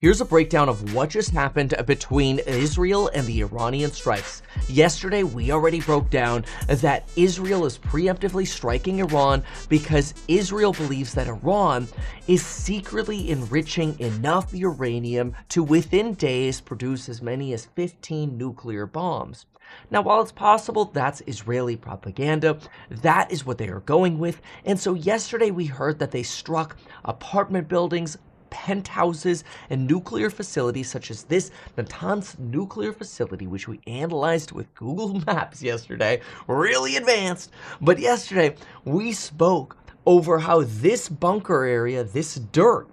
Here's a breakdown of what just happened between Israel and the Iranian strikes. Yesterday, we already broke down that Israel is preemptively striking Iran because Israel believes that Iran is secretly enriching enough uranium to within days produce as many as 15 nuclear bombs. Now, while it's possible that's Israeli propaganda, that is what they are going with. And so yesterday we heard that they struck apartment buildings, penthouses, and nuclear facilities such as this Natanz nuclear facility, which we analyzed with Google Maps yesterday, really advanced. But yesterday we spoke over how this bunker area, this dirt,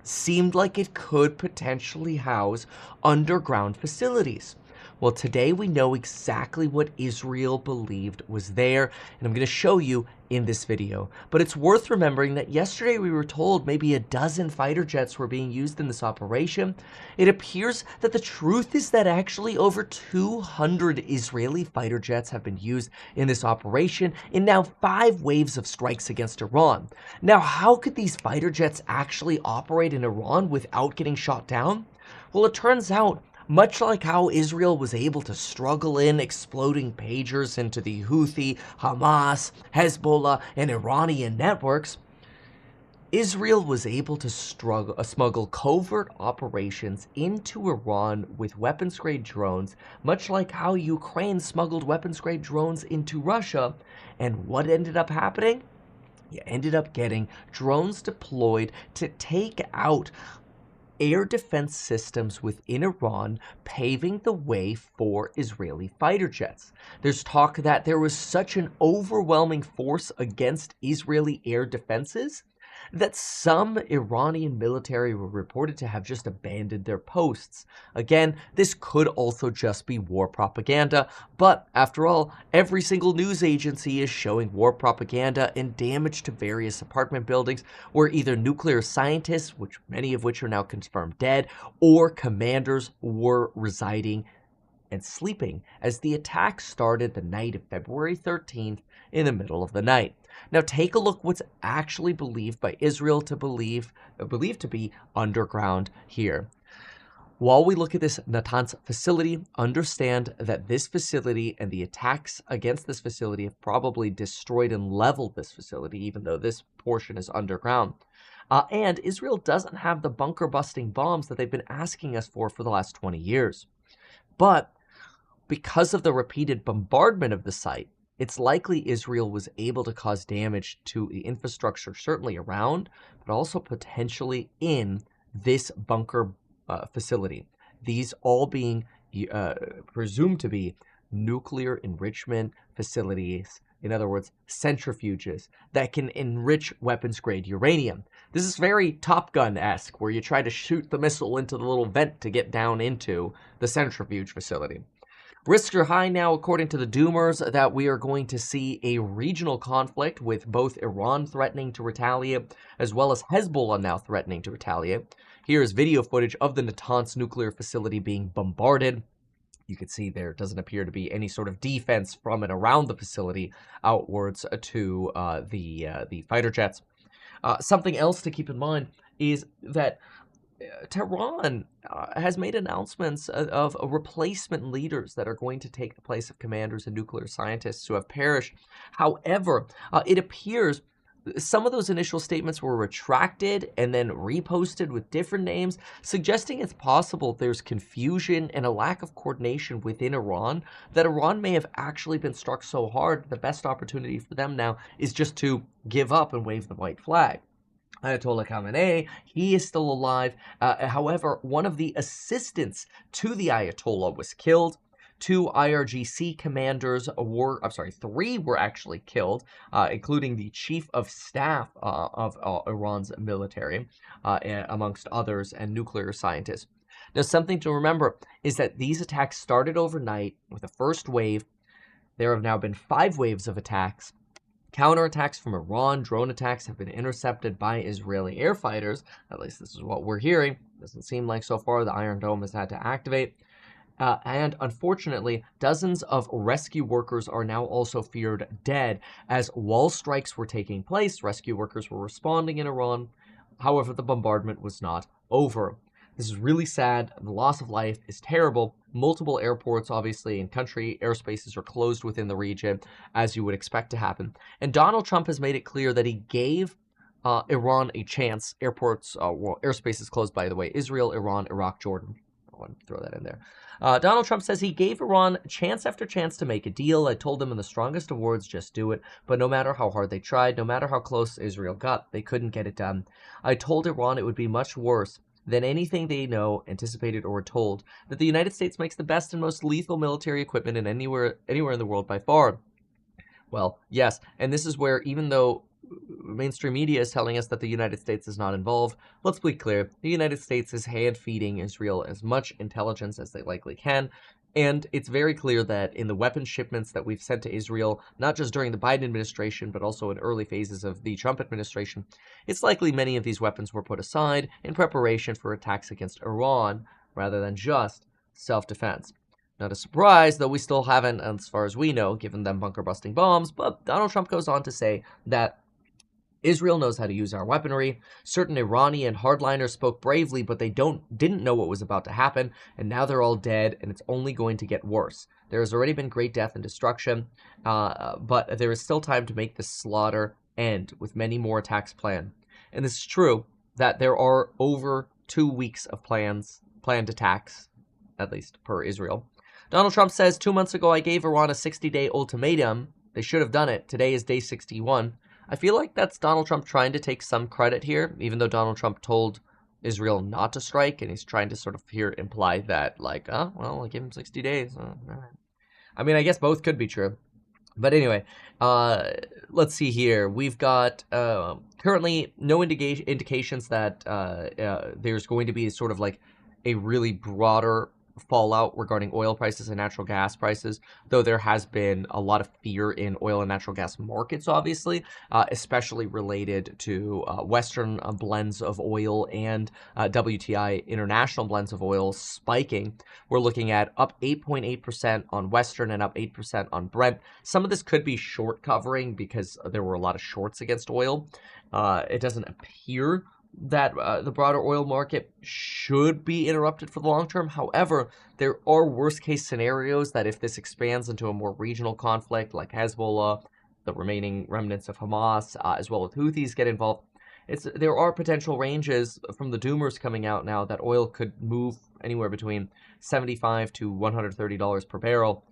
seemed like it could potentially house underground facilities. Well, today we know exactly what Israel believed was there, and I'm going to show you in this video. But it's worth remembering that yesterday we were told maybe a dozen fighter jets were being used in this operation. It appears that the truth is that actually over 200 Israeli fighter jets have been used in this operation in now 5 waves of strikes against Iran. Now, how could these fighter jets actually operate in Iran without getting shot down? Well, it turns out, much like how Israel was able to struggle in exploding pagers into the Houthi, Hamas, Hezbollah, and Iranian networks, Israel was able to smuggle covert operations into Iran with weapons-grade drones, much like how Ukraine smuggled weapons-grade drones into Russia. And what ended up happening? You ended up getting drones deployed to take out air defense systems within Iran, paving the way for Israeli fighter jets. There's talk that there was such an overwhelming force against Israeli air defenses that some Iranian military were reported to have just abandoned their posts. Again, this could also just be war propaganda, but after all, every single news agency is showing war propaganda and damage to various apartment buildings where either nuclear scientists, which many of which are now confirmed dead, or commanders were residing and sleeping as the attack started the night of February 13th in the middle of the night. Now take a look what's actually believed by Israel to believed to be underground here. While we look at this Natanz facility, understand that this facility and the attacks against this facility have probably destroyed and leveled this facility, even though this portion is underground. And Israel doesn't have the bunker-busting bombs that they've been asking us for the last 20 years. But because of the repeated bombardment of the site, it's likely Israel was able to cause damage to the infrastructure, certainly around, but also potentially in this bunker facility. These all being presumed to be nuclear enrichment facilities, in other words, centrifuges that can enrich weapons-grade uranium. This is very Top Gun-esque, where you try to shoot the missile into the little vent to get down into the centrifuge facility. Risks are high now, according to the doomers, that we are going to see a regional conflict with both Iran threatening to retaliate, as well as Hezbollah now threatening to retaliate. Here is video footage of the Natanz nuclear facility being bombarded. You can see there doesn't appear to be any sort of defense from and around the facility outwards to the fighter jets. Something else to keep in mind is that Tehran has made announcements of replacement leaders that are going to take the place of commanders and nuclear scientists who have perished. However, it appears some of those initial statements were retracted and then reposted with different names, suggesting it's possible there's confusion and a lack of coordination within Iran, that Iran may have actually been struck so hard the best opportunity for them now is just to give up and wave the white flag. Ayatollah Khamenei, he is still alive. However, one of the assistants to the Ayatollah was killed. 2 IRGC commanders were, 3 were actually killed, including the chief of staff of Iran's military, amongst others, and nuclear scientists. Now, something to remember is that these attacks started overnight with the first wave. There have now been 5 waves of attacks. Counterattacks from Iran, drone attacks have been intercepted by Israeli air fighters. At least this is what we're hearing. Doesn't seem like so far the Iron Dome has had to activate. And unfortunately, dozens of rescue workers are now also feared dead. As while strikes were taking place, rescue workers were responding in Iran. However, the bombardment was not over. This is really sad. The loss of life is terrible. Multiple airports, obviously, and country airspaces are closed within the region, as you would expect to happen. And Donald Trump has made it clear that he gave Iran a chance. Airports, airspaces closed, by the way. Israel, Iran, Iraq, Jordan. I want to throw that in there. Donald Trump says he gave Iran chance after chance to make a deal. I told them in the strongest of words, just do it. But no matter how hard they tried, no matter how close Israel got, they couldn't get it done. I told Iran it would be much worse than anything they know, anticipated, or were told, that the United States makes the best and most lethal military equipment in anywhere in the world by far. Well, yes, and this is where, even though mainstream media is telling us that the United States is not involved, let's be clear, the United States is hand-feeding Israel as much intelligence as they likely can, and it's very clear that in the weapons shipments that we've sent to Israel, not just during the Biden administration, but also in early phases of the Trump administration, it's likely many of these weapons were put aside in preparation for attacks against Iran, rather than just self-defense. Not a surprise, though we still haven't, as far as we know, given them bunker-busting bombs, but Donald Trump goes on to say that Israel knows how to use our weaponry. Certain Iranian hardliners spoke bravely, but they didn't know what was about to happen, and now they're all dead, and it's only going to get worse. There has already been great death and destruction, but there is still time to make this slaughter end, with many more attacks planned. And this is true, that there are over 2 weeks of planned attacks, at least per Israel. Donald Trump says, 2 months ago I gave Iran a 60-day ultimatum. They should have done it. Today is day 61. I feel like that's Donald Trump trying to take some credit here, even though Donald Trump told Israel not to strike, and he's trying to sort of here imply that, like, well, I gave him 60 days. All right. I mean, I guess both could be true. But anyway, let's see here. We've got currently no indications that there's going to be sort of like a really broader fallout regarding oil prices and natural gas prices, though there has been a lot of fear in oil and natural gas markets, obviously, especially related to Western blends of oil and WTI international blends of oil spiking. We're looking at up 8.8% on Western and up 8% on Brent. Some of this could be short covering because there were a lot of shorts against oil. It doesn't appear that the broader oil market should be interrupted for the long term. However, there are worst case scenarios that if this expands into a more regional conflict like Hezbollah, the remaining remnants of Hamas, as well as Houthis get involved, there are potential ranges from the doomers coming out now that oil could move anywhere between $75 to $130 per barrel,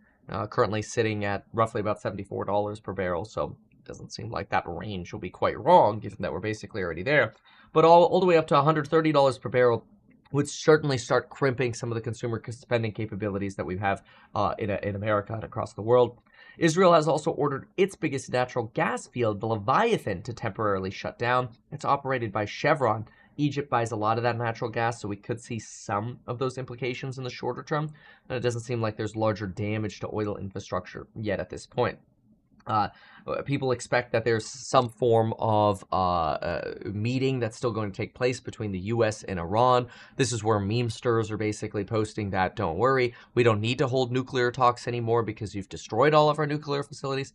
currently sitting at roughly about $74 per barrel. So it doesn't seem like that range will be quite wrong, given that we're basically already there. But all the way up to $130 per barrel would certainly start crimping some of the consumer spending capabilities that we have in America and across the world. Israel has also ordered its biggest natural gas field, the Leviathan, to temporarily shut down. It's operated by Chevron. Egypt buys a lot of that natural gas, so we could see some of those implications in the shorter term. And it doesn't seem like there's larger damage to oil infrastructure yet at this point. People expect that there's some form of meeting that's still going to take place between the U.S. and Iran. This is where memesters are basically posting that, don't worry, we don't need to hold nuclear talks anymore because you've destroyed all of our nuclear facilities.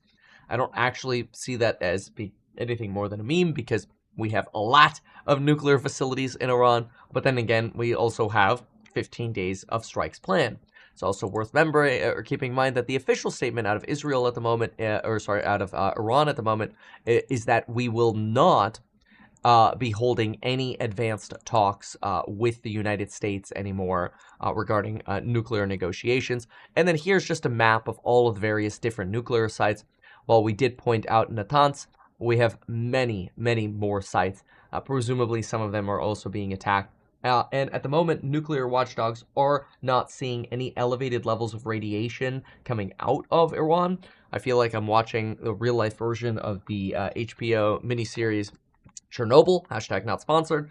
I don't actually see that as anything more than a meme because we have a lot of nuclear facilities in Iran, but then again, we also have 15 days of strikes planned. It's also worth remembering or keeping in mind that the official statement out of Israel at the moment, out of Iran at the moment, is that we will not be holding any advanced talks with the United States anymore regarding nuclear negotiations. And then here's just a map of all of the various different nuclear sites. While we did point out Natanz, we have many, many more sites. Presumably some of them are also being attacked. And at the moment, nuclear watchdogs are not seeing any elevated levels of radiation coming out of Iran. I feel like I'm watching the real-life version of the HBO miniseries Chernobyl, hashtag not sponsored.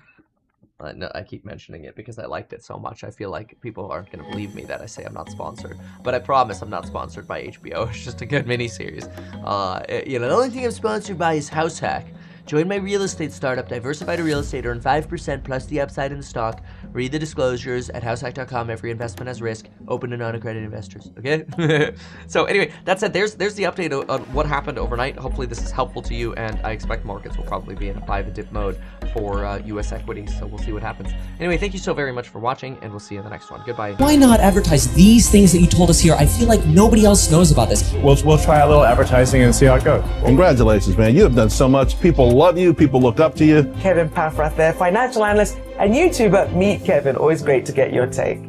No, I keep mentioning it because I liked it so much. I feel like people aren't going to believe me that I say I'm not sponsored. But I promise I'm not sponsored by HBO. It's just a good miniseries. The only thing I'm sponsored by is House Hack. Join my real estate startup, Diversified Real Estate, earn 5% plus the upside in the stock. Read the disclosures at househack.com. Every investment has risk. Open to non-accredited investors. Okay. So anyway, that said, there's the update on what happened overnight. Hopefully this is helpful to you, and I expect markets will probably be in a buy the dip mode for U.S. equities. So we'll see what happens. Anyway, thank you so very much for watching, and we'll see you in the next one. Goodbye. Why not advertise these things that you told us here? I feel like nobody else knows about this. We'll try a little advertising and see how it goes. Congratulations, man. You have done so much. People love you. People look up to you. Kevin Paffrath there, financial analyst and YouTuber. Meet Kevin. Always great to get your take.